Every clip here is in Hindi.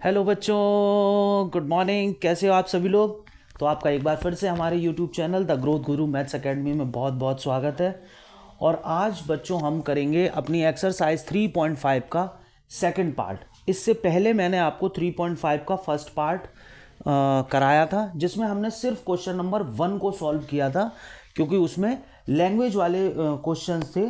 हेलो बच्चों, गुड मॉर्निंग। कैसे हो आप सभी लोग। तो आपका एक बार फिर से हमारे YouTube channel the growth Guru maths academy में बहुत बहुत स्वागत है। और आज बच्चों हम करेंगे अपनी एक्सरसाइज 3.5 का सेकंड पार्ट। इससे पहले मैंने आपको 3.5 का फर्स्ट पार्ट कराया था, जिसमें हमने सिर्फ क्वेश्चन नंबर 1 को सॉल्व किया था, क्योंकि उसमें लैंग्वेज वाले क्वेश्चन थे।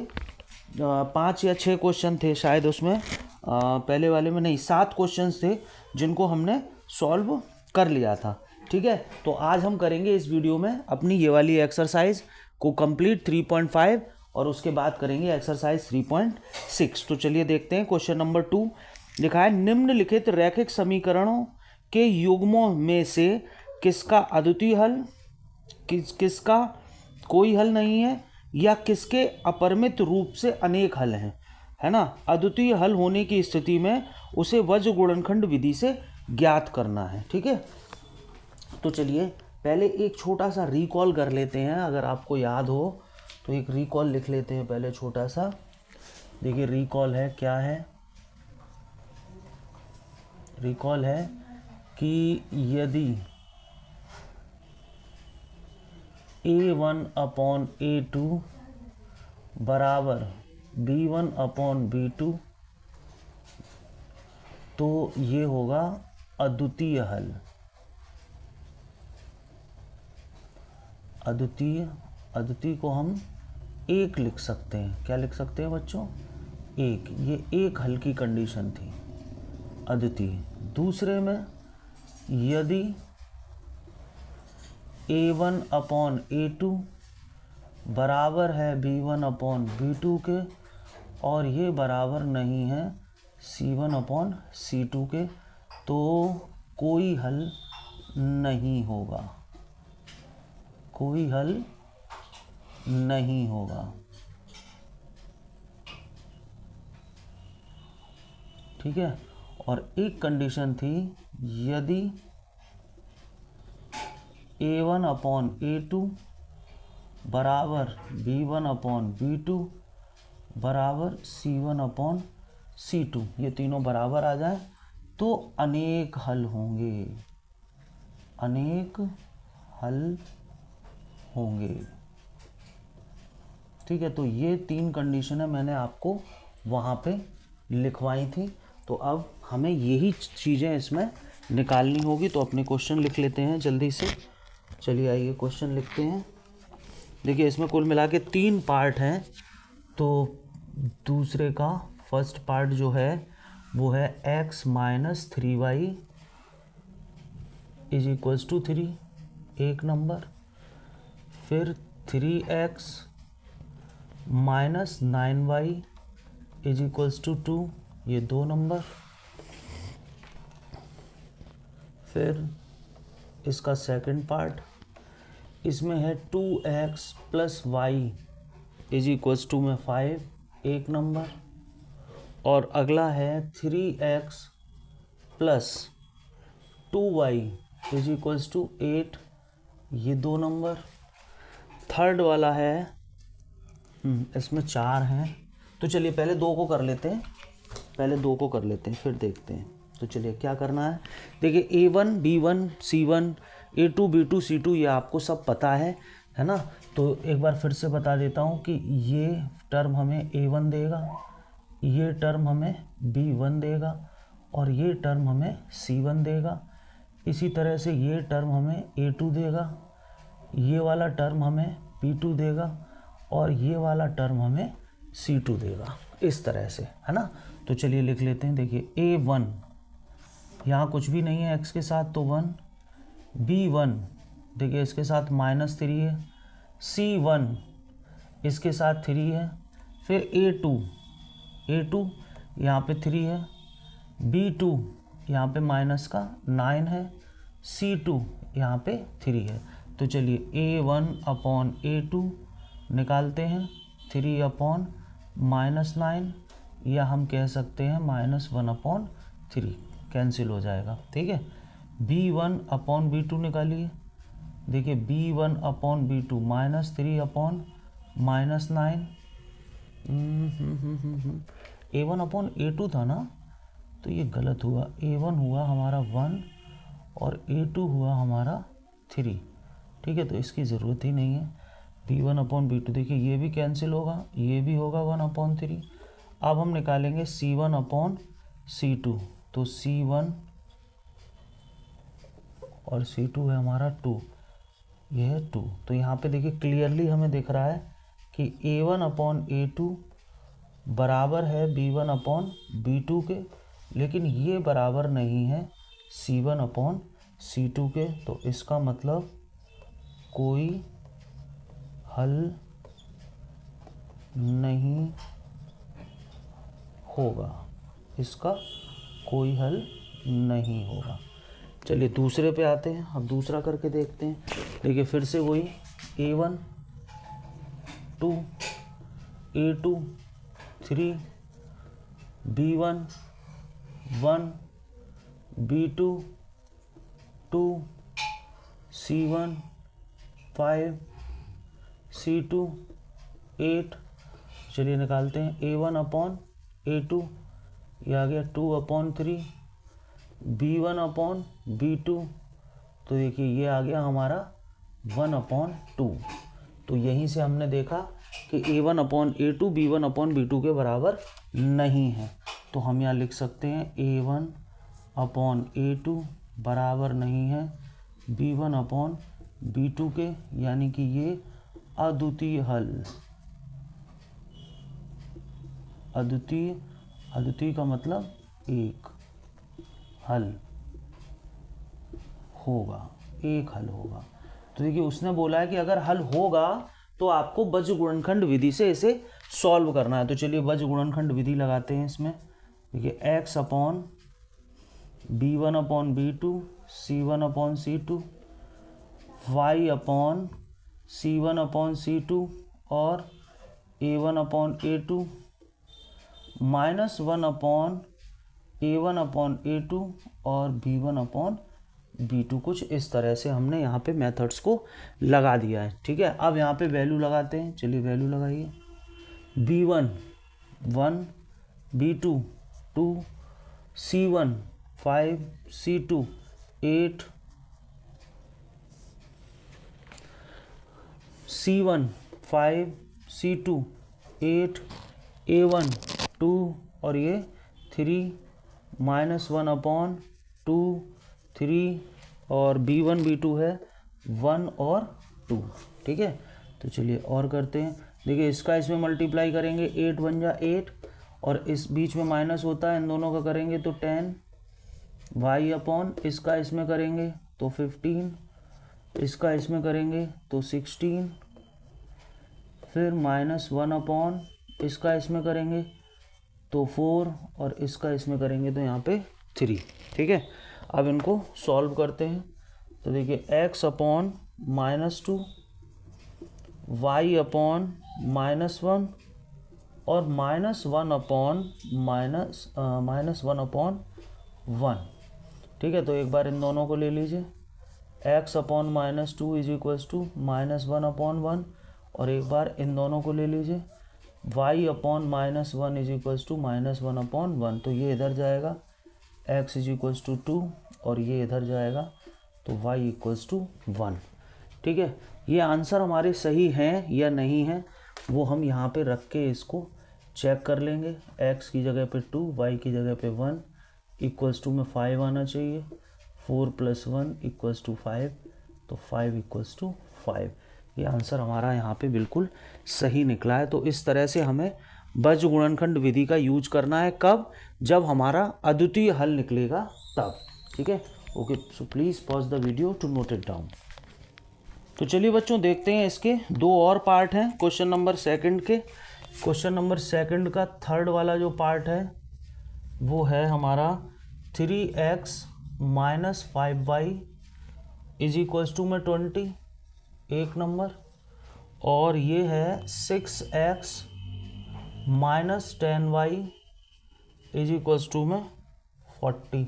5 या 6 क्वेश्चन थे शायद उसमें। पहले वाले में नहीं, 7 क्वेश्चंस थे जिनको हमने सॉल्व कर लिया था। ठीक है, तो आज हम करेंगे इस वीडियो में अपनी ये वाली एक्सरसाइज को कंप्लीट 3.5 और उसके बाद करेंगे एक्सरसाइज 3.6। तो चलिए देखते हैं। क्वेश्चन नंबर 2 लिखा है, निम्नलिखित रैखिक समीकरणों के युग्मों में से किसका अद्वितीय हल, किसका कोई हल नहीं है, या किसके अपरिमित रूप से अनेक हल हैं, है ना। अद्वितीय हल होने की स्थिति में उसे वज्र गुणनखंड विधि से ज्ञात करना है। ठीक है, तो चलिए पहले एक छोटा सा रिकॉल कर लेते हैं। अगर आपको याद हो तो एक रिकॉल लिख लेते हैं पहले छोटा सा। देखिए रिकॉल है, क्या है रिकॉल है कि यदि A1/A2 बराबर B1/B2 तो ये होगा अद्वितीय हल। अद्वितीय को हम एक लिख सकते हैं। क्या लिख सकते हैं बच्चों? एक। ये एक हल की कंडीशन थी, अद्वितीय। दूसरे में यदि A1/A2 बराबर है B1/B2 के और ये बराबर नहीं है C1/C2 के, तो कोई हल नहीं होगा, कोई हल नहीं होगा। ठीक है, और एक कंडीशन थी, यदि A1/A2 बराबर B1/B2 बराबर C1/C2, ये तीनों बराबर आ जाए तो अनेक हल होंगे, अनेक हल होंगे। ठीक है, तो ये 3 कंडीशन है मैंने आपको वहाँ पे लिखवाई थी। तो अब हमें यही चीज़ें इसमें निकालनी होगी। तो अपने क्वेश्चन लिख लेते हैं जल्दी से। चलिए आइए क्वेश्चन लिखते हैं। देखिए इसमें कुल मिला के 3 पार्ट हैं। तो दूसरे का फर्स्ट पार्ट जो है वो है x - 3y = 3, एक नंबर। फिर 3x - 9y = 2, ये 2 नंबर। फिर इसका सेकंड पार्ट, इसमें है 2x + y = में 5, एक नंबर। और अगला है 3x + 2y = 8, ये 2 नंबर। थर्ड वाला है, इसमें 4 हैं। तो चलिए पहले 2 को कर लेते हैं, फिर देखते हैं। तो चलिए क्या करना है। देखिए A1 B1 C1 A2 B2 C2 ये आपको सब पता है ना। तो एक बार फिर से बता देता हूँ कि ये टर्म हमें A1 देगा, ये टर्म हमें B1 देगा और ये टर्म हमें C1 देगा। इसी तरह से ये टर्म हमें A2 देगा, ये वाला टर्म हमें B2 देगा और ये वाला टर्म हमें C2 देगा, इस तरह से, है ना। तो चलिए लिख लेते हैं। देखिए A1 यहाँ कुछ भी नहीं है x के साथ तो 1, B1 देखिए इसके साथ -3 है, C1 इसके साथ 3 है। फिर A2 यहाँ पे 3 है, B2 यहाँ पे -9 है, C2 यहाँ पे 3 है। तो चलिए A1/A2 निकालते हैं, 3/-9, या हम कह सकते हैं -1/3, कैंसिल हो जाएगा। ठीक है, B1/B2 निकालिए। देखिए B1/B2 -3/-9, A1/A2 था ना, तो तो ये गलत हुआ। A1 हुआ हमारा 1 और A2 हुआ हमारा 3। ठीक है, तो इसकी ज़रूरत ही नहीं है। B1/B2 देखिए ये भी कैंसिल होगा, ये भी होगा 1/3। अब हम निकालेंगे C1/C2, तो C1 और C2 है हमारा 2, ये है 2। तो यहाँ पे देखिए क्लियरली हमें दिख रहा है कि A1/A2 बराबर है B1/B2 के, लेकिन ये बराबर नहीं है C1/C2 के। तो इसका मतलब कोई हल नहीं होगा, इसका कोई हल नहीं होगा। चलिए दूसरे पे आते हैं, अब दूसरा करके देखते हैं। देखिए फिर से वही A1 2, A2 3, B1 1, B2 2, C1 5, C2 8। चलिए निकालते हैं A1/A2, ये आ गया 2/3, B1/B2, तो देखिए ये आ गया हमारा 1/2। तो यहीं से हमने देखा कि A1/A2 B1/B2 के बराबर नहीं है। तो हम यहाँ लिख सकते हैं A1/A2 बराबर नहीं है B1/B2 के, यानी कि ये अद्वितीय हल, अद्वितीय का मतलब एक हल होगा, एक हल होगा। तो देखिए उसने बोला है कि अगर हल होगा तो आपको बीज गुणनखंड विधि से इसे सॉल्व करना है। तो चलिए बीज गुणनखंड विधि लगाते हैं इसमें। देखिए X/B1/B2 C1/C2 Y/C1/C2 और A1/A2 -1/A1/A2 और B1/B2। कुछ इस तरह से हमने यहाँ पे मेथड्स को लगा दिया है। ठीक है, अब यहाँ पे वैल्यू लगाते हैं। चलिए वैल्यू लगाइए। B1 1, B2 2, C1 5, C2 8, C1 5, C2 8, A1 2 और ये 3, -1/2 3 और B1 B2 है 1 और 2। ठीक है, तो चलिए और करते हैं। देखिए इसका इसमें मल्टीप्लाई करेंगे 8 बन जा 8 और इस बीच में माइनस होता है, इन दोनों का करेंगे तो 10 Y/ इसका इसमें करेंगे तो 15, इसका इसमें करेंगे तो 16, फिर -1/ इसका इसमें करेंगे तो 4 और इसका इसमें करेंगे तो यहाँ पे 3। ठीक है, अब इनको सॉल्व करते हैं। तो देखिए X/-2 Y/-1 और -1/-1। ठीक है, तो एक बार इन दोनों को ले लीजिए। X/-2 इज इक्वल्स टू -1/1 और एक बार इन दोनों को ले लीजिए। Y/-1 is equals to -1/1। तो ये इधर जाएगा x इज इक्वल्स टू 2 और ये इधर जाएगा तो y इक्वल्स टू 1। ठीक है, ये आंसर हमारे सही हैं या नहीं है वो हम यहाँ पे रख के इसको चेक कर लेंगे। x की जगह पे 2, y की जगह पे 1, इक्वल्स टू में 5 आना चाहिए। 4 + 1 इक्वल्स टू 5, तो 5 इक्वल्स टू 5। ये आंसर हमारा यहाँ पे बिल्कुल सही निकला है। तो इस तरह से हमें बीज गुणनखंड विधि का यूज करना है। कब? जब हमारा अद्वितीय हल निकलेगा तब। ठीक है, okay, so please pause the video to note it down. तो चलिए बच्चों देखते हैं, इसके दो और पार्ट हैं क्वेश्चन नंबर सेकंड के। क्वेश्चन नंबर सेकंड का थर्ड वाला जो पार्ट है वो है हमारा 3x - 5y is equals to में 20, एक नंबर, और ये है 6x - 10y is equals to में 40,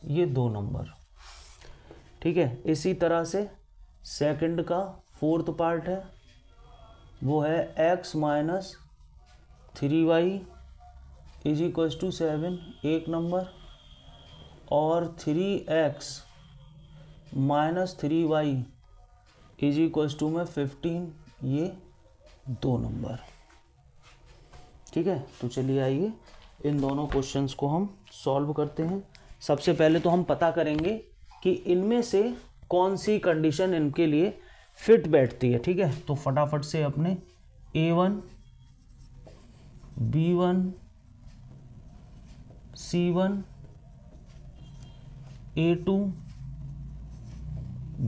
ये दो नंबर। ठीक है, इसी तरह से सेकंड का फोर्थ पार्ट है वो है x - 3y is equals to 7, एक नंबर, और 3x minus 3y is equals to में 15, ये 2 नंबर। ठीक है, तो चलिए आइए इन दोनों क्वेश्चंस को हम सॉल्व करते हैं। सबसे पहले तो हम पता करेंगे कि इनमें से कौन सी कंडीशन इनके लिए फिट बैठती है। ठीक है, तो फटाफट से अपने A1 B1 C1 A2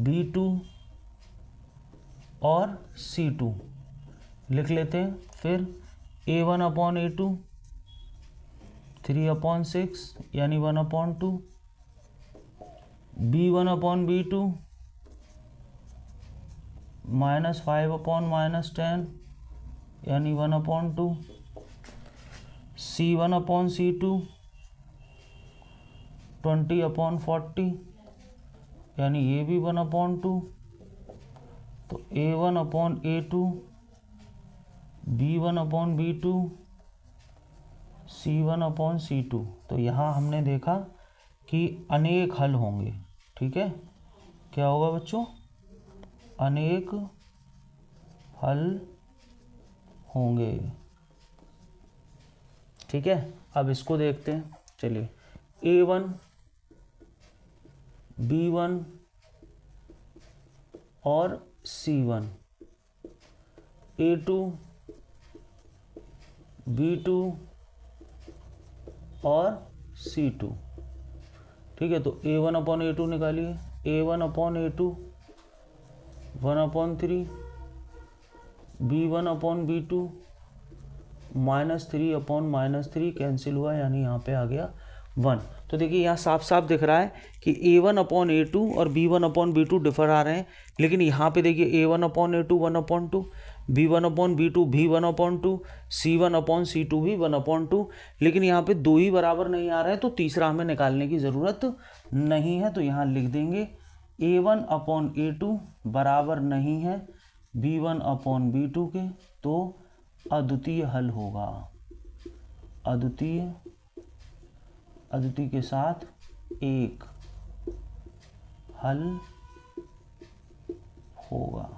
B2 और C2 लिख लेते हैं। फिर A1/A2 3/6 यानी 1/2, B1/B2 -5/-10 यानी 1/2, C1/C2 20/40 यानी ये भी 1/2। तो A1/A2 B1/B2 C1/C2। तो यहाँ हमने देखा कि अनेक हल होंगे। ठीक है, क्या होगा बच्चों? अनेक हल होंगे। ठीक है, अब इसको देखते हैं। चलिए, A1 B1 और C1 A2 B2 और C2। ठीक है, तो A1/A2 निकालिए। A1/A2 1/3, B1/B2 -3/-3 कैंसिल हुआ, यानी यहाँ पे आ गया 1। तो देखिए यहाँ साफ साफ दिख रहा है कि A1/A2 और B1/B2 डिफर आ रहे हैं, लेकिन यहाँ पे देखिए A1/A2 1/2, B1/B2 भी 1/2, C1/C2 भी 1/2, लेकिन यहाँ पे दो ही बराबर नहीं आ रहे हैं, तो तीसरा हमें निकालने की ज़रूरत नहीं है। तो यहाँ लिख देंगे A1/A2 बराबर नहीं है B1/B2 के, तो अद्वितीय हल होगा। अद्वितीय के साथ एक हल होगा।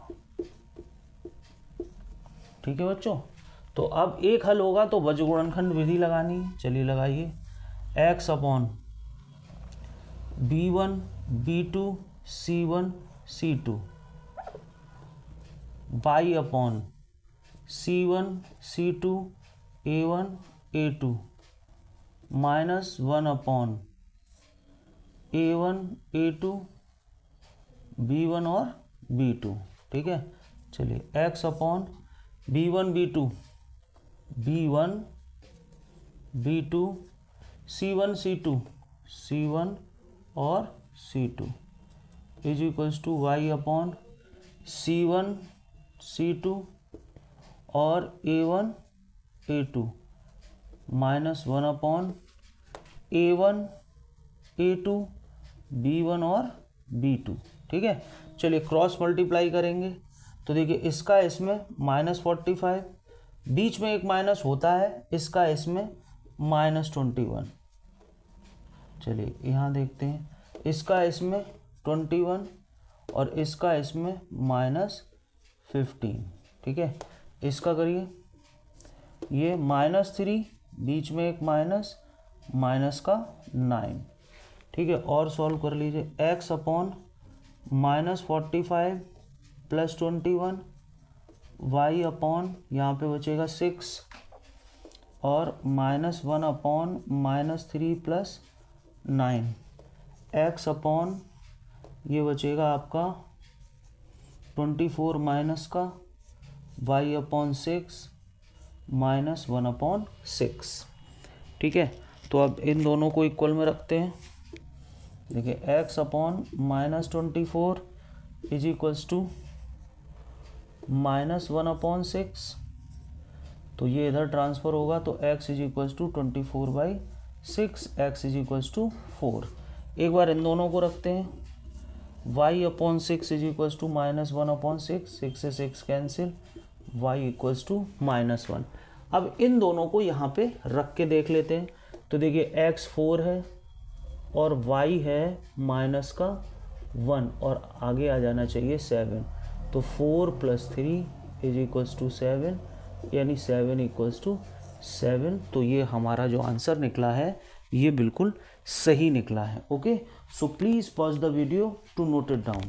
ठीक है बच्चों, तो अब एक हल होगा तो वज्रगुणनखंड विधि लगानी है। चलिए लगाइए। x/B1 B2 C1 C2 y/C1 C2 A1 A2 -1/A1 A2 B1 और B2। ठीक है, चलिए x/B1 B2 B1 B2 C1 C2 C1 और C2 is equals to y/C1 C2 और A1 A2 -1/A1 A2 B1 और B2। ठीक है, चलिए क्रॉस मल्टीप्लाई करेंगे। तो देखिए इसका इसमें -45, बीच में एक माइनस होता है, इसका इसमें -21। चलिए यहाँ देखते हैं, इसका इसमें 21 और इसका इसमें -15। ठीक है, इसका करिए, ये -3, बीच में एक माइनस का 9। ठीक है, और सॉल्व कर लीजिए। x/-45 + 21 y/ यहाँ पे बचेगा 6 और -1/-3 + 9 x/ ये बचेगा आपका 24 माइनस का y/6 -1/6। ठीक है, तो अब इन दोनों को इक्वल में रखते हैं। देखिए x/-24 इज इक्वल्स टू -1/6, तो ये इधर ट्रांसफ़र होगा, तो x is equals to 24/6, x is equals to 4। एक बार इन दोनों को रखते हैं। y/6 इज इक्वल्स टू -1/6, 6 से 6 कैंसिल, y इक्वल्स टू -1। अब इन दोनों को यहाँ पे रख के देख लेते हैं। तो देखिए x 4 है और y है माइनस का 1 और आगे आ जाना चाहिए 7। तो 4 + 3 इज इक्वल्स टू 7, यानी 7 इक्वल्स टू 7। तो ये हमारा जो आंसर निकला है ये बिल्कुल सही निकला है। Okay, so please pause the video to note it down.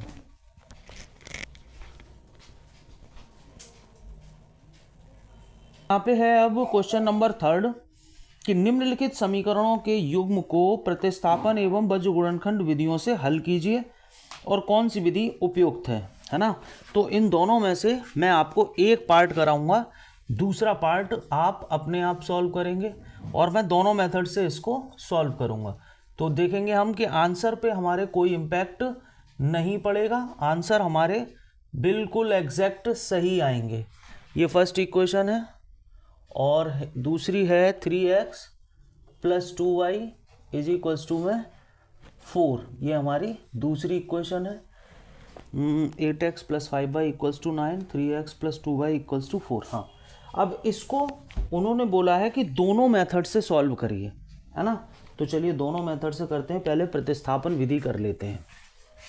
यहाँ पे है अब क्वेश्चन नंबर 3 कि निम्नलिखित समीकरणों के युग्म को प्रतिस्थापन एवं बीजगुणनखंड विधियों से हल कीजिए और कौन सी विधि उपयुक्त है ना। तो इन दोनों में से मैं आपको एक पार्ट कराऊंगा, दूसरा पार्ट आप अपने आप सॉल्व करेंगे और मैं दोनों मेथड से इसको सॉल्व करूंगा। तो देखेंगे हम कि आंसर पे हमारे कोई इम्पैक्ट नहीं पड़ेगा, आंसर हमारे बिल्कुल एग्जैक्ट सही आएंगे। ये फर्स्ट इक्वेशन है और दूसरी है 3x + 2y is equals to में 4। ये हमारी दूसरी इक्वेशन है। 8x + 5y equals to 9, 3x + 2y equals to 4। हाँ, अब इसको उन्होंने बोला है कि दोनों मेथड से सॉल्व करिए, है ना। तो चलिए दोनों मेथड से करते हैं। पहले प्रतिस्थापन विधि कर लेते हैं।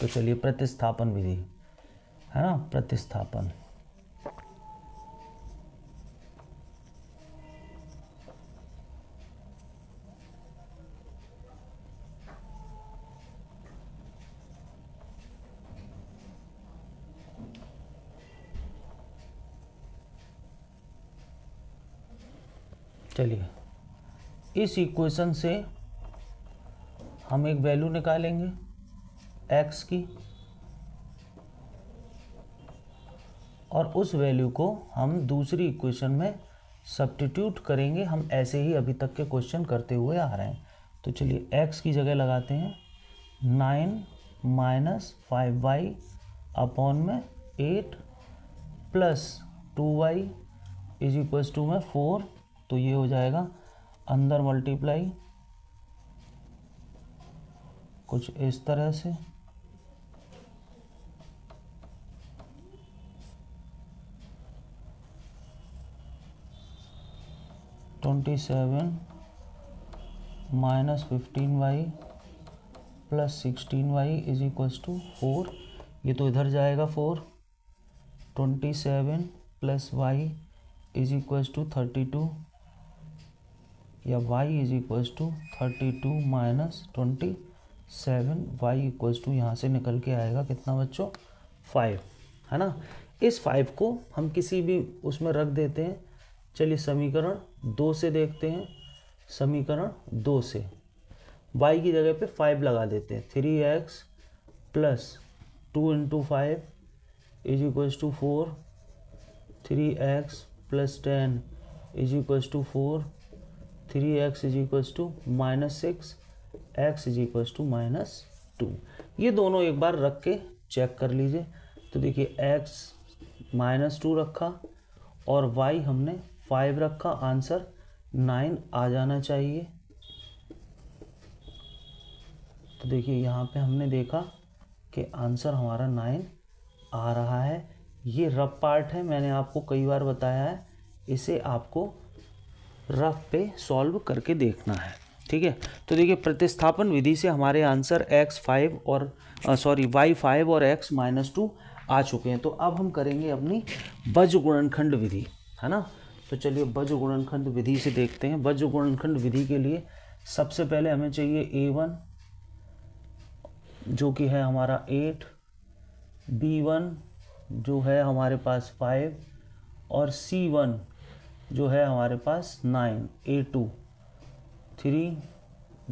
तो चलिए प्रतिस्थापन विधि, है ना, प्रतिस्थापन। चलिए इस इक्वेशन से हम एक वैल्यू निकालेंगे x की और उस वैल्यू को हम दूसरी इक्वेशन में सब्स्टिट्यूट करेंगे। हम ऐसे ही अभी तक के क्वेश्चन करते हुए आ रहे हैं। तो चलिए x की जगह लगाते हैं 9 - 5y अपॉन में 8 + 2y इज इक्वल्स टू में 4। तो ये हो जाएगा अंदर मल्टीप्लाई कुछ इस तरह से, -27 - 15y + 16y is equals to 4। ये तो इधर जाएगा 4। 27 + y इज इक्वल्स टू 32, या y is equals to 32 - 27, y equals to यहाँ से निकल के आएगा कितना बच्चों, 5, है ना। इस 5 को हम किसी भी उसमें रख देते हैं। चलिए समीकरण 2 से देखते हैं। समीकरण 2 से y की जगह पे 5 लगा देते हैं। 3x + 2 × 5 is equals to 4, 3x + 10 is equals to 4, 3x is equals to -6, x is equals to -2। ये दोनों एक बार रख के चेक कर लीजिए। तो देखिए x -2 रखा और y हमने 5 रखा, आंसर 9 आ जाना चाहिए। तो देखिए यहाँ पे हमने देखा कि आंसर हमारा 9 आ रहा है। ये रफ पार्ट है, मैंने आपको कई बार बताया है, इसे आपको रफ पे सॉल्व करके देखना है, ठीक है। तो देखिए प्रतिस्थापन विधि से हमारे आंसर y5 और x -2 आ चुके हैं। तो अब हम करेंगे अपनी बीजगुणनखंड विधि, है ना। तो चलिए बीजगुणनखंड विधि से देखते हैं। बीजगुणनखंड विधि के लिए सबसे पहले हमें चाहिए a1 जो कि है हमारा 8, b1 जो है हमारे पास 5 और c1 जो है हमारे पास 9, a2 3,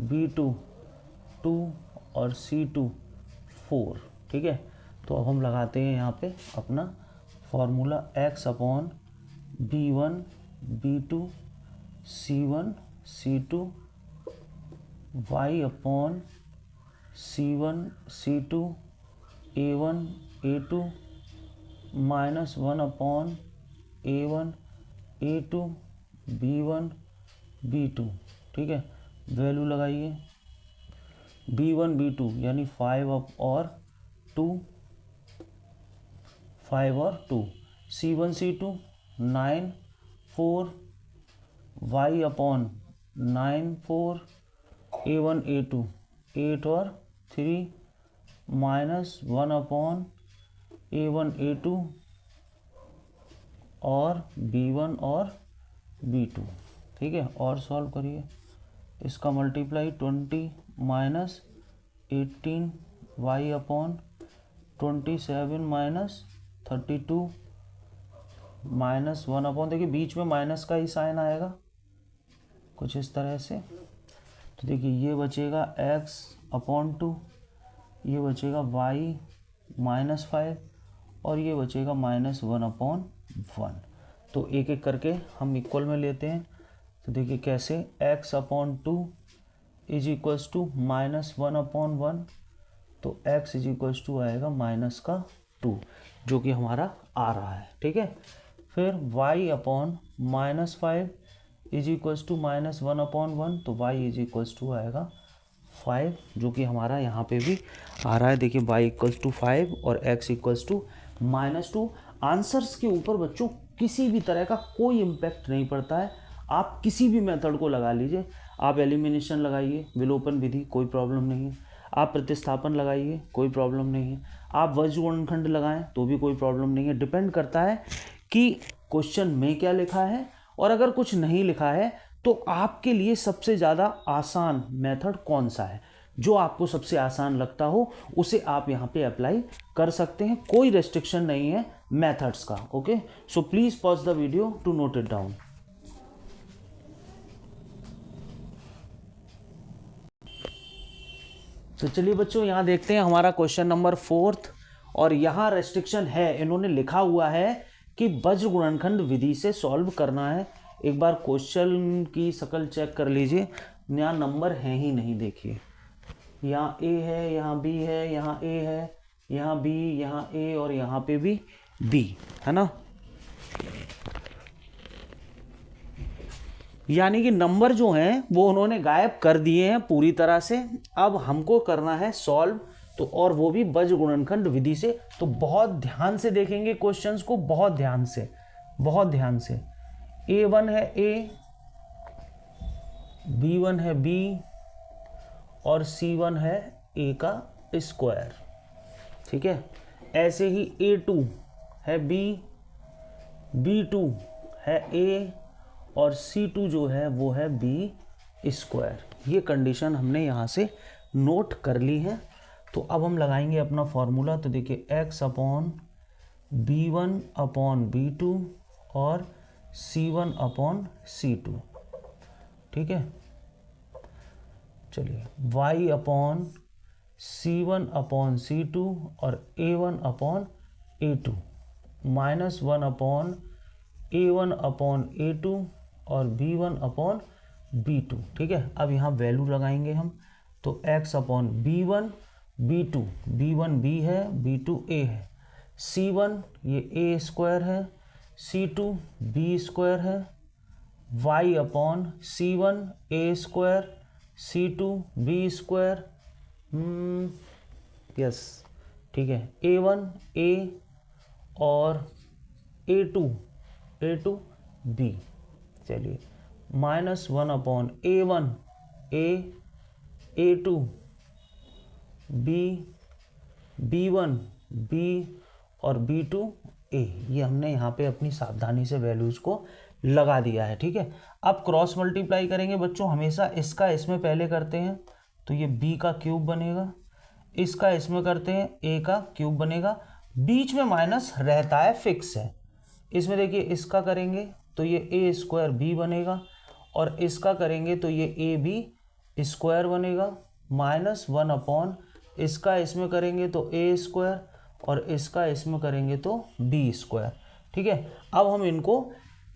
b2 2 और c2 4, ठीक है। तो अब हम लगाते हैं यहाँ पे अपना formula x upon b1 b2 c1 c2 y upon c1 c2 a1 a2 -1 upon a1 a2 b1 b2, ठीक है। वैल्यू लगाइए b1 b2 यानी 5 और 2, 5 और 2, c1 c2 9 4 y upon 9 4 a1 a2 8 और 3 माइनस 1 अपॉन A1 A2 और B1 और B2, ठीक है। और सॉल्व करिए, इसका multiply 20 minus 18y upon 27 minus 32 minus 1 upon, देखिए बीच में माइनस का ही साइन आएगा कुछ इस तरह से। तो देखिए ये बचेगा x अपॉन 2, ये बचेगा y माइनस 5 और ये बचेगा माइनस 1 अपॉन 1। तो एक एक करके हम इक्वल में लेते हैं। तो देखिए कैसे, x upon 2 is equals to minus 1 upon 1, तो x इज इक्वल्स टू आएगा माइनस का 2 जो कि हमारा आ रहा है, ठीक है। फिर y upon minus 5 is equals to minus 1 upon 1, तो y इज इक्वल्स टू आएगा 5 जो कि हमारा यहाँ पे भी आ रहा है। देखिए y इक्वल्स टू 5 और x equals to minus 2। Answers के ऊपर बच्चों किसी भी तरह का कोई इम्पैक्ट नहीं पड़ता है। आप किसी भी मेथड को लगा लीजिए, आप एलिमिनेशन लगाइए, विलोपन विधि, कोई प्रॉब्लम नहीं है। आप प्रतिस्थापन लगाइए, कोई प्रॉब्लम नहीं है। आप वज्र गुणनखंड लगाएं तो भी कोई प्रॉब्लम नहीं है। डिपेंड करता है कि क्वेश्चन में क्या लिखा है, और अगर कुछ नहीं लिखा है तो आपके लिए सबसे ज़्यादा आसान मेथड कौन सा है, जो आपको सबसे आसान लगता हो उसे आप यहाँ पे अप्लाई कर सकते हैं। कोई रेस्ट्रिक्शन नहीं है मेथड्स का। Okay, so please pause the video to note it down. तो चलिए बच्चों यहाँ देखते हैं हमारा क्वेश्चन नंबर 4, और यहाँ रेस्ट्रिक्शन है, इन्होंने लिखा हुआ है कि वज्र गुणनखंड विधि से सॉल्व करना है। एक बार क्वेश्चन की शक्ल चेक कर लीजिए, यहाँ नंबर है ही नहीं। देखिए यहाँ A है, यहाँ B है, यहाँ A है, यहाँ B, यहाँ A और यहाँ पे भी B है ना। यानी कि नंबर जो हैं वो उन्होंने गायब कर दिए हैं पूरी तरह से। अब हमको करना है सॉल्व, तो और वो भी वज्र गुणनखंड विधि से। तो बहुत ध्यान से देखेंगे क्वेश्चंस को, बहुत ध्यान से, बहुत ध्यान से। A1 है A, B1 है B और C1 है A का स्क्वायर, ठीक है। ऐसे ही A2 है B, B2 है A और C2 जो है वो है B स्क्वायर। ये कंडीशन हमने यहाँ से नोट कर ली है। तो अब हम लगाएंगे अपना फॉर्मूला। तो देखिए x upon B1 upon B2 और C1 अपॉन C2, ठीक है। चलिए y upon C1 upon C2 और A1 upon A2 minus 1 upon A1 upon A2 और B1 अपॉन B2, ठीक है। अब यहाँ वैल्यू लगाएंगे हम। तो x upon B1 B2, B1 B है, B2 A है, C1 ये A स्क्वायर है, C2 B स्क्वायर है, y upon C1 A square, C2 B square, yes, ठीक है। A1 A और A2 B। चलिए minus 1 upon A1 A, A2 B, B1 B और B2 A। ये हमने यहाँ पे अपनी सावधानी से वैल्यूज़ को लगा दिया है, ठीक है। अब क्रॉस मल्टीप्लाई करेंगे बच्चों, हमेशा इसका इसमें पहले करते हैं तो ये B का क्यूब बनेगा, इसका इसमें करते हैं A का क्यूब बनेगा, बीच में माइनस रहता है, फिक्स है। इसमें देखिए इसका करेंगे तो ये A स्क्वायर B बनेगा, और इसका करेंगे तो ये AB स्क्वायर बनेगा, माइनस 1 अपॉन इसका इसमें करेंगे तो A स्क्वायर और इसका इसमें करेंगे तो B स्क्वायर, ठीक है। अब हम इनको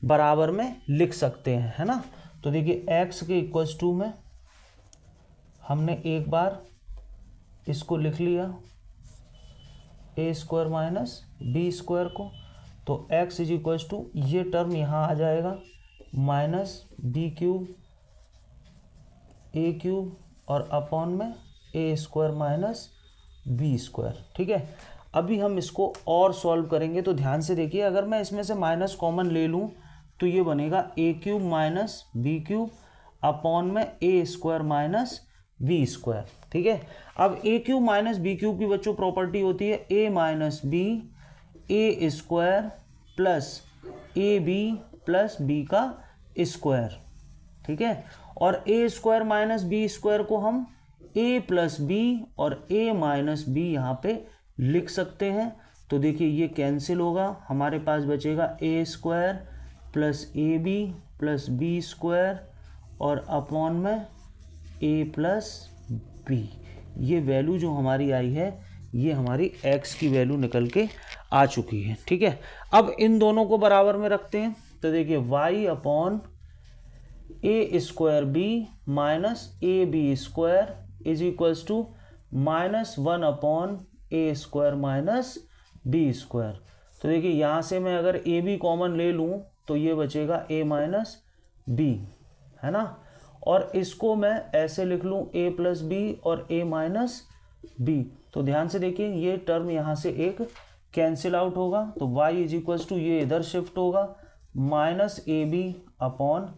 बराबर में लिख सकते हैं, है ना। तो देखिए x के इक्वल्स टू में हमने एक बार इसको लिख लिया A square minus B square को, तो x इज इक्वल्स टू ये टर्म यहाँ आ जाएगा minus B cube A cube और अपॉन में A square minus B square, ठीक है। अभी हम इसको और सॉल्व करेंगे। तो ध्यान से देखिए, अगर मैं इसमें से माइनस कॉमन ले लूँ तो ये बनेगा A cube minus B cube upon में A square minus B square. ठीक है, अब A cube minus B cube की बच्चों प्रॉपर्टी होती है A minus B A square plus A B plus B का स्क्वायर। ठीक है, और A square minus B square को हम ए प्लस बी और ए माइनस बी यहाँ पे लिख सकते हैं। तो देखिए ये कैंसिल होगा, हमारे पास बचेगा A square plus A B plus B square और अपॉन में ए प्लस बी। ये वैल्यू जो हमारी आई है ये हमारी x की वैल्यू निकल के आ चुकी है। ठीक है, अब इन दोनों को बराबर में रखते हैं। तो देखिए y upon A square B minus A B square is equals to -1 upon A square minus B square. तो देखिए यहाँ से मैं अगर ए बी कॉमन ले लूँ तो ये बचेगा ए माइनस बी, है ना। और इसको मैं ऐसे लिख लूँ ए प्लस बी और ए माइनस बी। तो ध्यान से देखिए ये टर्म यहाँ से एक कैंसिल आउट होगा, तो y इज इक्वल्स टू ये इधर शिफ्ट होगा minus A B upon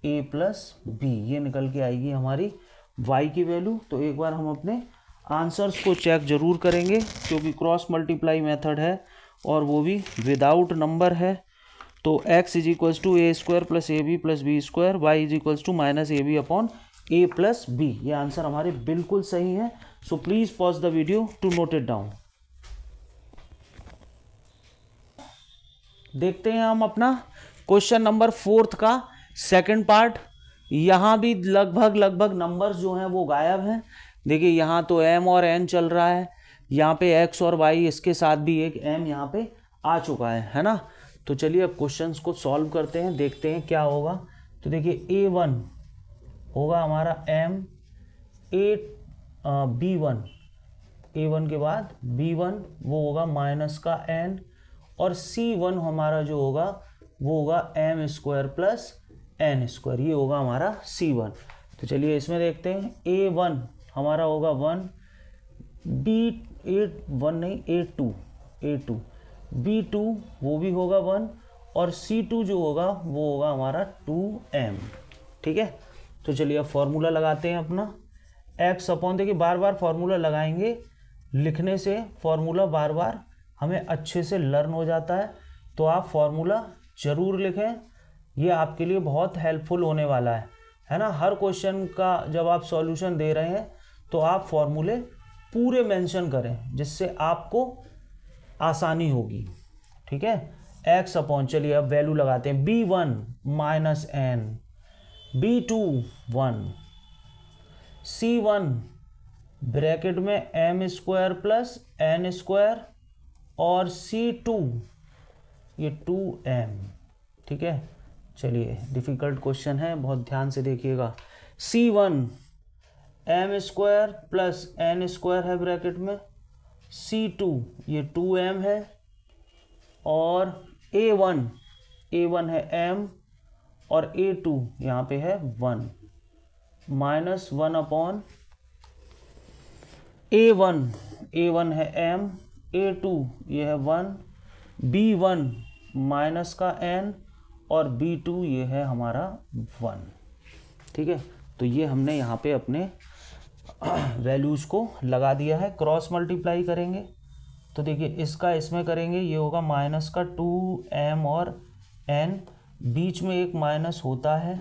A plus B. ये निकल के आएगी हमारी y की वैल्यू। तो एक बार हम अपने आंसर्स को चेक जरूर करेंगे क्योंकि क्रॉस मल्टीप्लाई मेथड है और वो भी विदाउट नंबर है। तो x is equals to A square plus A B plus B square, Y is equals to minus A B upon A plus B. ये आंसर हमारे बिल्कुल सही है। So please pause the video to note it down. देखते हैं हम अपना क्वेश्चन नंबर 4 का सेकंड पार्ट। यहाँ भी लगभग नंबर्स जो हैं वो गायब हैं। देखिए यहाँ तो m और n चल रहा है, यहाँ पे x और y, इसके साथ भी एक m यहाँ पे आ चुका है ना। तो चलिए अब क्वेश्चंस को सॉल्व करते हैं, देखते हैं क्या होगा। तो देखिए a1 होगा हमारा m, b1, a1 के बाद b1 वो होगा माइनस का n, और c1 हमारा जो होगा वो होगा m square plus n square. ये होगा हमारा c1। तो चलिए इसमें देखते हैं a1 हमारा होगा 1, a2 b2 वो भी होगा 1 और c2 जो होगा वो होगा हमारा 2m। ठीक है, तो चलिए अब फॉर्मूला लगाते हैं अपना x अपॉन। देखिए बार बार फॉर्मूला लगाएंगे, लिखने से फॉर्मूला बार बार हमें अच्छे से लर्न हो जाता है। तो आप फॉर्मूला ज़रूर लिखें, ये आपके लिए बहुत हेल्पफुल होने वाला है ना। हर क्वेश्चन का जब आप सॉल्यूशन दे रहे हैं तो आप फॉर्मूले पूरे मेंशन करें जिससे आपको आसानी होगी। ठीक है, x अपॉन, चलिए अब वैल्यू लगाते हैं। b1 minus n, b2 1, c1 bracket में m square plus n square और c2 ये 2m। ठीक है, चलिए डिफ़िकल्ट क्वेश्चन है, बहुत ध्यान से देखिएगा। c1 m square plus n square है ब्रैकेट में, c2 ये 2m है और a1 है m और a2 यहाँ पे है 1, -1 अपॉन a1 है m, a2 ये है 1, b1 माइनस का n और b2 ये है हमारा 1। ठीक है, तो ये हमने यहाँ पे अपने वैल्यूज़ को लगा दिया है। क्रॉस मल्टीप्लाई करेंगे तो देखिए इसका इसमें करेंगे, ये होगा माइनस का 2m और n, बीच में एक माइनस होता है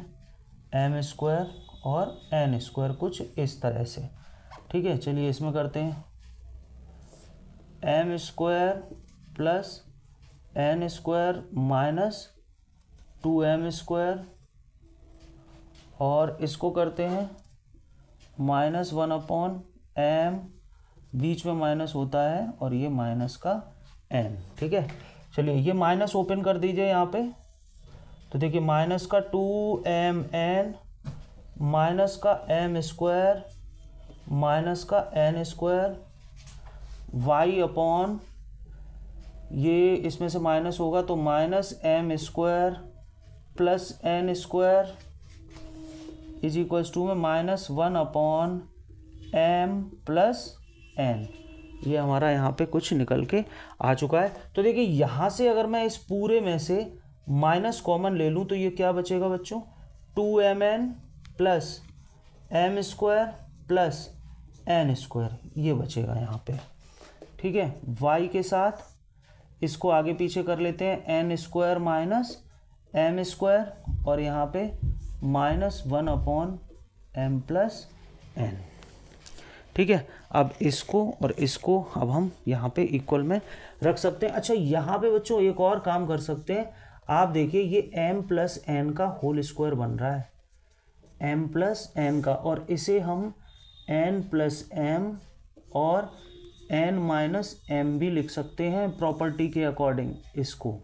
m स्क्वायर और n स्क्वायर, कुछ इस तरह से। ठीक है, चलिए इसमें करते हैं m square plus n square minus 2m square, और इसको करते हैं -1 अपॉन m, बीच में माइनस होता है और ये माइनस का n। ठीक है, चलिए ये माइनस ओपन कर दीजिए यहाँ पे। तो देखिए माइनस का 2mn माइनस का m स्क्वायर माइनस का n स्क्वायर, y अपॉन, ये इसमें से माइनस होगा तो minus m square plus n square is equals to में -1 अपॉन m प्लस n। ये हमारा यहाँ पे कुछ निकल के आ चुका है। तो देखिए यहाँ से अगर मैं इस पूरे में से माइनस कॉमन ले लूँ तो ये क्या बचेगा बच्चों, 2mn plus m square plus N square, ये बचेगा यहाँ पे। ठीक है, y के साथ इसको आगे पीछे कर लेते हैं, N square minus M square और यहाँ पे -1/m प्लस एन। ठीक है, अब इसको और इसको अब हम यहाँ पे इक्वल में रख सकते हैं। अच्छा, यहाँ पे बच्चों एक और काम कर सकते हैं। आप देखिए ये m प्लस एन का होल स्क्वायर बन रहा है, m प्लस एन का, और इसे हम n प्लस एम और n माइनस एम भी लिख सकते हैं प्रॉपर्टी के अकॉर्डिंग इसको।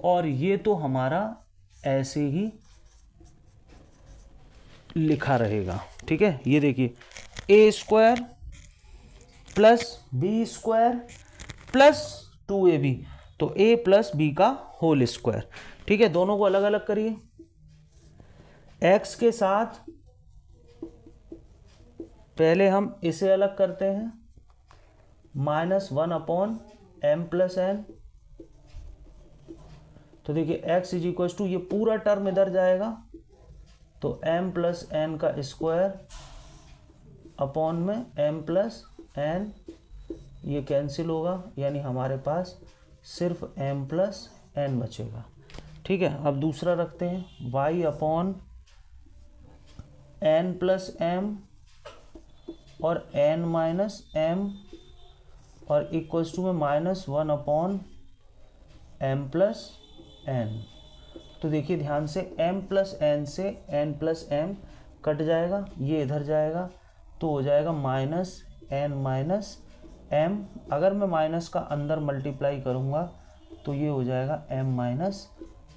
और ये तो हमारा ऐसे ही लिखा रहेगा। ठीक है, ये देखिए A square plus B square plus 2ab, तो a प्लस बी का होल स्क्वायर। ठीक है, दोनों को अलग अलग करिए। x के साथ पहले हम इसे अलग करते हैं, -1/m प्लस एन। तो देखिए x इज इक्वल टू, ये पूरा टर्म इधर जाएगा तो m प्लस एन का स्क्वायर अपॉन में m प्लस एन, ये कैंसिल होगा, यानी हमारे पास सिर्फ m प्लस एन बचेगा। ठीक है, अब दूसरा रखते हैं, y upon n plus M और n माइनस एम और इक्वल्स टू में -1/m प्लस एन। तो देखिए ध्यान से, m प्लस एन से n प्लस एम कट जाएगा, ये इधर जाएगा तो हो जाएगा -n माइनस m। अगर मैं माइनस का अंदर मल्टीप्लाई करूँगा तो ये हो जाएगा m माइनस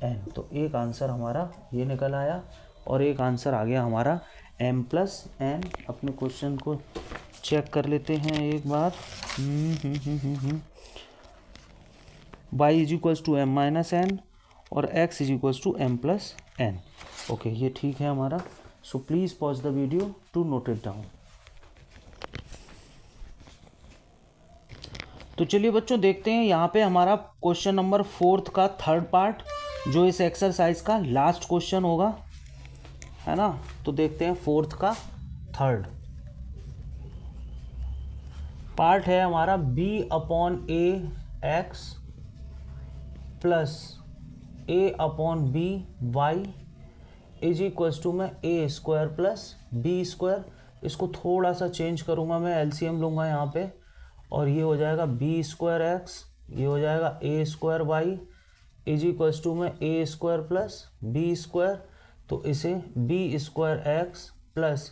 एन। तो एक आंसर हमारा ये निकल आया और एक आंसर आ गया हमारा m प्लस एन। अपने क्वेश्चन को चेक कर लेते हैं एक बार। y is equals to m minus N और x is equals to m plus N. Okay, ये ठीक है हमारा। So please pause the video to note it down. तो चलिए बच्चों देखते हैं यहाँ पे हमारा क्वेश्चन नंबर 4 का थर्ड पार्ट, जो इस एक्सरसाइज का लास्ट क्वेश्चन होगा, है ना। तो देखते हैं 4 का थर्ड पार्ट है हमारा, b/a x plus a/b y is equals to में a square plus b square. इसको थोड़ा सा चेंज करूँगा मैं, एलसीएम लूँगा यहाँ पे और ये हो जाएगा b स्क्वायर x, ये हो जाएगा a square y is equals to में a square plus b square. तो इसे b square x plus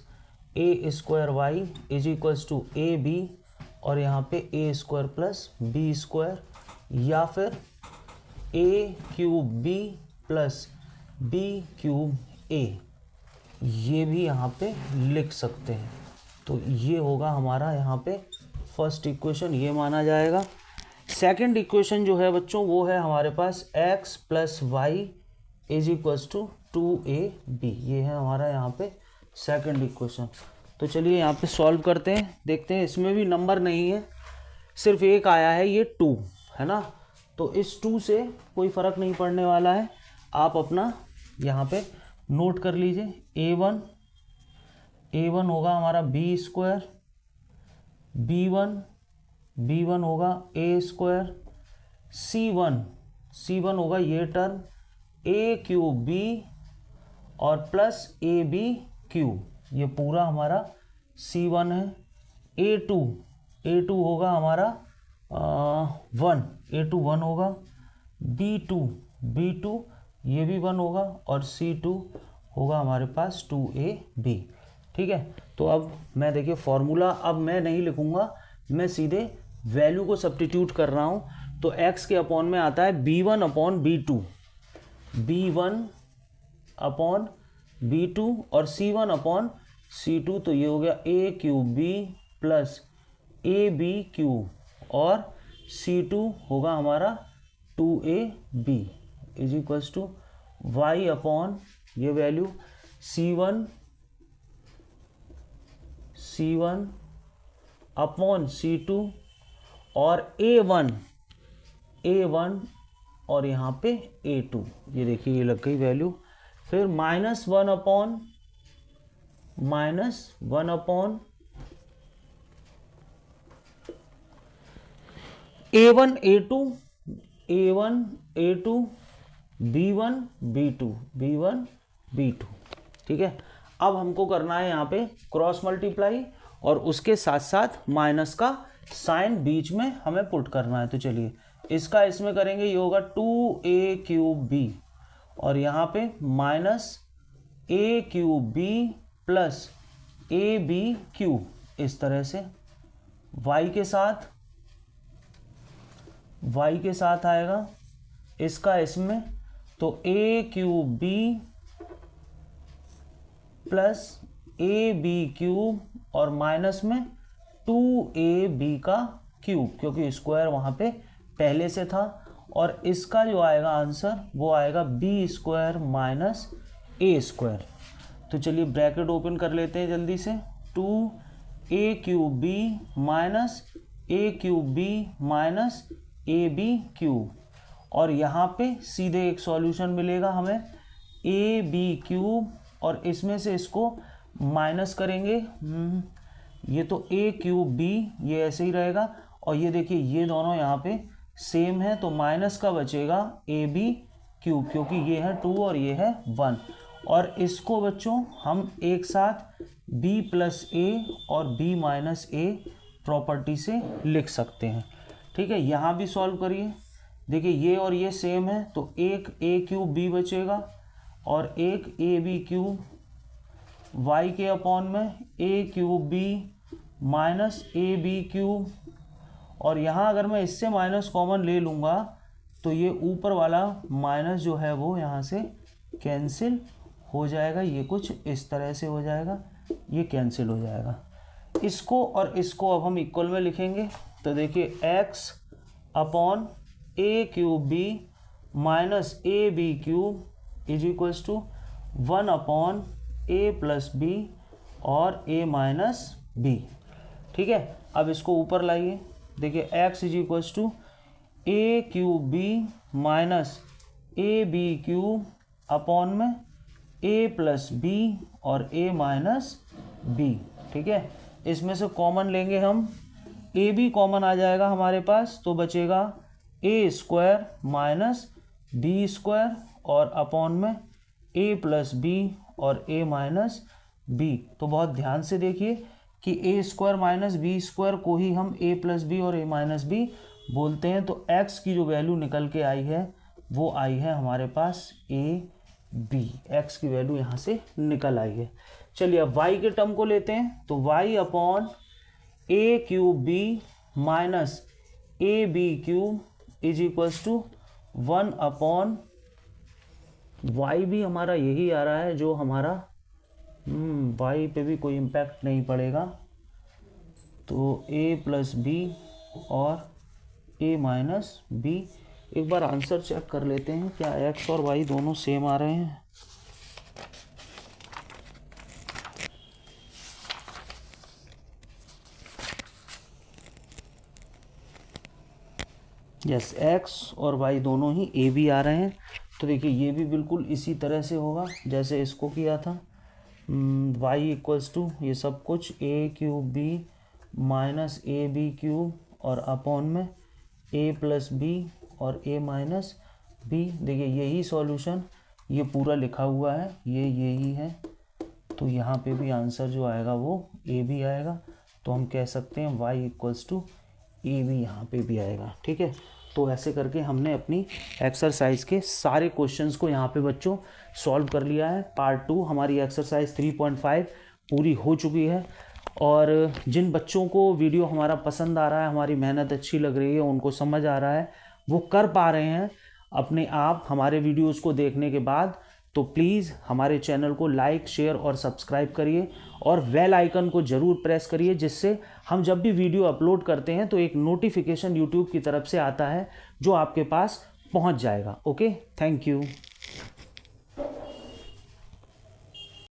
a square y is equals to ab और यहाँ पे a square plus b square, या फिर a cube b plus b cube a, ये भी यहाँ पे लिख सकते हैं। तो ये होगा हमारा यहाँ पे फर्स्ट इक्वेशन, ये माना जाएगा। सेकंड इक्वेशन जो है बच्चों वो है हमारे पास x plus Y is equals to 2ab, ये है हमारा यहाँ पे सेकंड इक्वेशन। तो चलिए यहाँ पे सॉल्व करते हैं, देखते हैं। इसमें भी नंबर नहीं है, सिर्फ एक आया है, ये 2 है ना। तो इस 2 से कोई फ़र्क नहीं पड़ने वाला है, आप अपना यहाँ पे नोट कर लीजिए। a1 होगा हमारा b स्क्वायर, b1 होगा a स्क्वायर, c1 होगा ये टर्म a क्यूब b और प्लस ab क्यूब, ये पूरा हमारा c1 है। a2 होगा हमारा 1 होगा, b2 ये भी 1 होगा और c2 होगा हमारे पास 2ab। ठीक है, तो अब मैं देखिए फॉर्मूला अब मैं नहीं लिखूंगा, मैं सीधे वैल्यू को सब्स्टिट्यूट कर रहा हूँ। तो x के अपॉन में आता है b1 अपॉन b2 और c1 अपॉन c2, तो ये हो गया a cube b plus ab cube और c2 होगा हमारा 2ab is equals to y upon ये वैल्यू c1 अपॉन c2 और a1 और यहाँ पे a2, ये देखिए ये लग गई वैल्यू। फिर -1 upon A1 A2 A1 A2 B1 B2 B1 B2, ठीक है। अब हमको करना है यहाँ पे क्रॉस मल्टीप्लाई और उसके साथ साथ माइनस का साइन बीच में हमें पुट करना है। तो चलिए इसका इसमें करेंगे, ये होगा 2a³ और यहाँ पे माइनस a³ प्लस ab³, इस तरह से y के साथ आएगा इसका इसमें, तो a³ प्लस ab³ और माइनस में 2ab³, क्योंकि स्क्वायर वहां पे पहले से था। और इसका जो आएगा आंसर वो आएगा b² माइनस a²। तो चलिए ब्रैकेट ओपन कर लेते हैं जल्दी से, 2a³ minus a³ minus ab³, और यहाँ पे सीधे एक सॉल्यूशन मिलेगा हमें ab³ और इसमें से इसको माइनस करेंगे, ये तो a³ ये ऐसे ही रहेगा, और ये देखिए ये दोनों यहाँ पे सेम है तो माइनस का बचेगा ab³, क्योंकि ये है 2 और ये है 1। और इसको बच्चों हम एक साथ b प्लस a और b माइनस a प्रॉपर्टी से लिख सकते हैं, ठीक है। यहाँ भी सॉल्व करिए, देखिए ये और ये सेम है तो एक a³ बचेगा और एक ab³ y के अपॉन में a³ माइनस ab³, और यहाँ अगर मैं इससे माइनस कॉमन ले लूँगा तो ये ऊपर वाला माइनस जो है वो यहाँ से कैंसिल हो जाएगा, ये कुछ इस तरह से हो जाएगा, ये कैंसिल हो जाएगा। इसको और इसको अब हम इक्वल में लिखेंगे, तो देखिए x upon a³ minus ab³ is equals to 1 upon a plus b और a माइनस b, ठीक है। अब इसको ऊपर लाइए, देखिए x is equals to a³ minus ab³ upon में a प्लस b और a माइनस b, ठीक है। इसमें से कॉमन लेंगे हम, ab कॉमन आ जाएगा हमारे पास, तो बचेगा a² माइनस b² और अपॉन में a प्लस b और a माइनस b। तो बहुत ध्यान से देखिए कि a² माइनस b² को ही हम a प्लस b और a माइनस b बोलते हैं। तो x की जो वैल्यू निकल के आई है वो आई है हमारे पास ab, x की वैल्यू यहाँ से निकल आई है। चलिए अब y के टर्म को लेते हैं, तो y upon a³ minus ab³ is equals to 1 upon y भी हमारा यही आ रहा है जो हमारा y पे भी कोई इम्पैक्ट नहीं पड़ेगा, तो a प्लस b और a माइनस b। एक बार आंसर चेक कर लेते हैं, क्या x और y दोनों सेम आ रहे हैं। यस, x और y दोनों ही a b आ रहे हैं। तो देखिए ये भी बिल्कुल इसी तरह से होगा जैसे इसको किया था, y इक्वल्स टू ये सब कुछ a³ माइनस ab³ और अपॉन में a प्लस b और a माइनस b। देखिए यही सॉल्यूशन ये पूरा लिखा हुआ है, ये यही है, तो यहाँ पे भी आंसर जो आएगा वो a भी आएगा। तो हम कह सकते हैं y इक्वल्स टू a भी यहाँ पे भी आएगा, ठीक है। तो ऐसे करके हमने अपनी एक्सरसाइज के सारे क्वेश्चंस को यहाँ पे बच्चों सॉल्व कर लिया है। पार्ट 2 हमारी एक्सरसाइज 3.5 पूरी हो चुकी है। और जिन बच्चों को वीडियो हमारा पसंद आ रहा है, हमारी मेहनत अच्छी लग रही है, उनको समझ आ रहा है, वो कर पा रहे हैं अपने आप हमारे वीडियोस को देखने के बाद, तो प्लीज़ हमारे चैनल को लाइक, शेयर और सब्सक्राइब करिए और बेल आइकन को ज़रूर प्रेस करिए, जिससे हम जब भी वीडियो अपलोड करते हैं तो एक नोटिफिकेशन यूट्यूब की तरफ से आता है जो आपके पास पहुंच जाएगा। Okay, thank you.